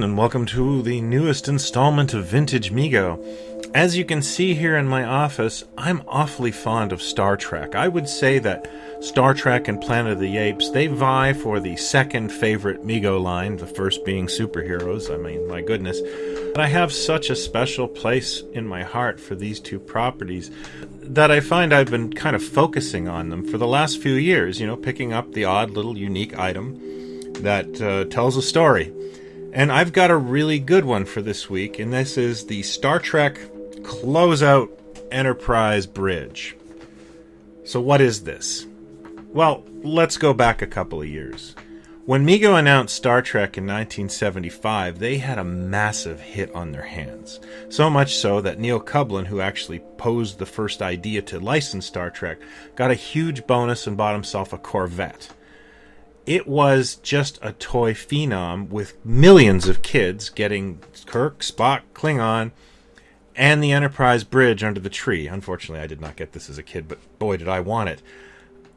everyone, and welcome to the newest installment of Vintage Mego. As you can see here in my office, I'm awfully fond of Star Trek. I would say that Star Trek and Planet of the Apes, they vie for the second favorite Mego line, the first being superheroes. I mean, my goodness. But I have such a special place in my heart for these two properties that I find I've been kind of focusing on them for the last few years, picking up the odd little unique item that tells a story. And I've got a really good one for this week, and this is the Star Trek Closeout Enterprise Bridge. So what is this? Well, let's go back a couple of years. When Mego announced Star Trek in 1975, they had a massive hit on their hands. So much so that Neil Kublin, who actually posed the first idea to license Star Trek, got a huge bonus and bought himself a Corvette. It was just a toy phenom with millions of kids getting Kirk, Spock, Klingon, and the Enterprise bridge under the tree. Unfortunately, I did not get this as a kid, but boy, did I want it.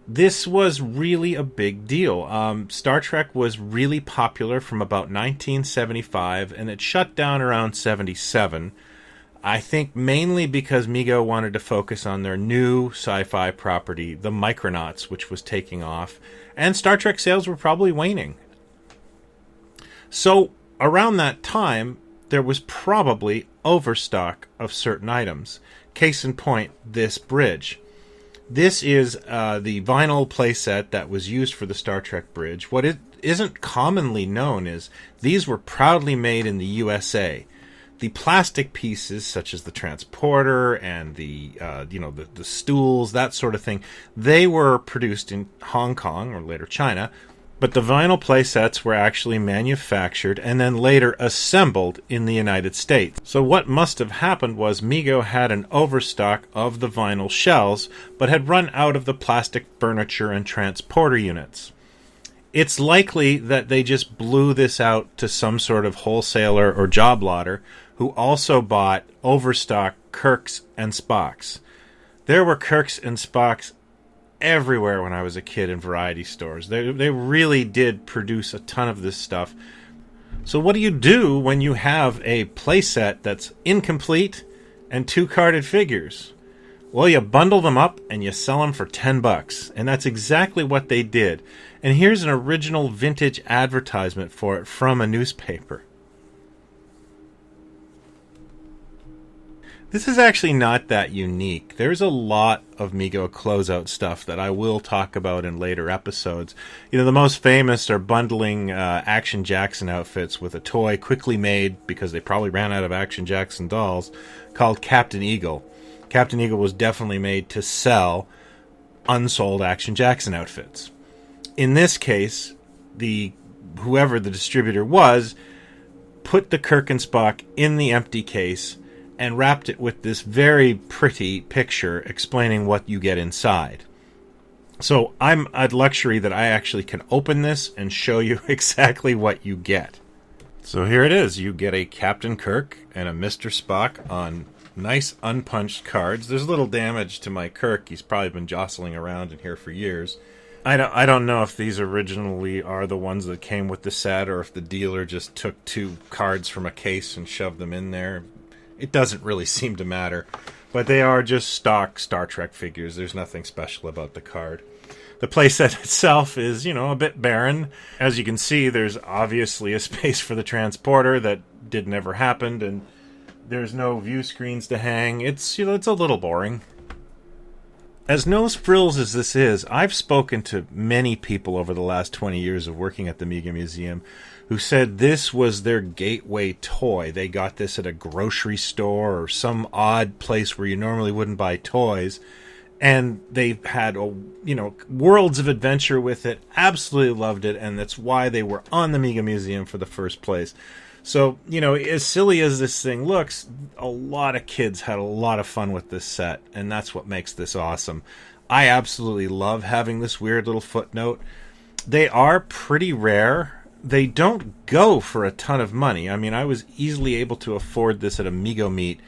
This was really a big deal. Star Trek was really popular from about 1975, and it shut down around 77. I think mainly because Mego wanted to focus on their new sci-fi property, the Micronauts, which was taking off, and Star Trek sales were probably waning. So, around that time, there was probably overstock of certain items. Case in point, this bridge. This is the vinyl playset that was used for the Star Trek bridge. What it isn't commonly known is these were proudly made in the USA. The plastic pieces, such as the transporter and the stools, that sort of thing, they were produced in Hong Kong, or later China, but the vinyl playsets were actually manufactured and then later assembled in the United States. So what must have happened was Mego had an overstock of the vinyl shells, but had run out of the plastic furniture and transporter units. It's likely that they just blew this out to some sort of wholesaler or job lotter who also bought overstock Kirks and Spocks. There were Kirks and Spocks everywhere when I was a kid in variety stores. They really did produce a ton of this stuff. So what do you do when you have a playset that's incomplete and two carded figures? Well, you bundle them up and you sell them for $10. And that's exactly what they did. And here's an original vintage advertisement for it from a newspaper. This is actually not that unique. There's a lot of Mego closeout stuff that I will talk about in later episodes. The most famous are bundling Action Jackson outfits with a toy quickly made, because they probably ran out of Action Jackson dolls, called Captain Eagle. Captain Eagle was definitely made to sell unsold Action Jackson outfits. In this case, whoever the distributor was, put the Kirk and Spock in the empty case and wrapped it with this very pretty picture explaining what you get inside. So I'm at luxury that I actually can open this and show you exactly what you get. So here it is. You get a Captain Kirk and a Mr. Spock on nice unpunched cards. There's a little damage to my Kirk. He's probably been jostling around in here for years. I don't know if these originally are the ones that came with the set, or if the dealer just took two cards from a case and shoved them in there. It doesn't really seem to matter. But they are just stock Star Trek figures. There's nothing special about the card. The playset itself is, a bit barren. As you can see, there's obviously a space for the transporter that never happened, and there's no view screens to hang. It's a little boring. As no frills as this is, I've spoken to many people over the last 20 years of working at the Mego Museum who said this was their gateway toy. They got this at a grocery store or some odd place where you normally wouldn't buy toys, and they had worlds of adventure with it, absolutely loved it, and that's why they were on the Mego Museum for the first place. So, as silly as this thing looks, a lot of kids had a lot of fun with this set, and that's what makes this awesome. I absolutely love having this weird little footnote. They are pretty rare. They don't go for a ton of money. I mean, I was easily able to afford this at a Mego meet,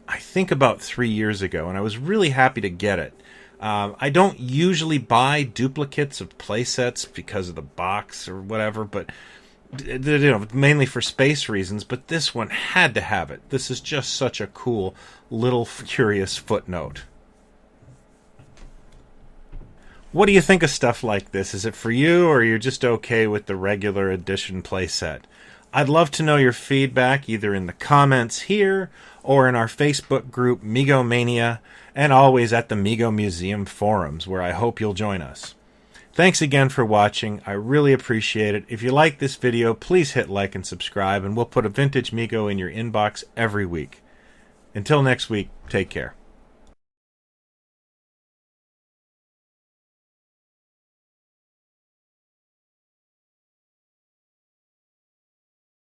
I think about 3 years ago, and I was really happy to get it. I don't usually buy duplicates of playsets because of the box or whatever, but mainly for space reasons, but this one had to have it. This is just such a cool little curious footnote. What do you think of stuff like this? Is it for you, or you're just okay with the regular edition playset? I'd love to know your feedback either in the comments here or in our Facebook group Mego Mania, and always at the Mego Museum forums, where I hope you'll join us. Thanks again for watching. I really appreciate it. If you like this video, please hit like and subscribe, and we'll put a vintage Mego in your inbox every week. Until next week, take care.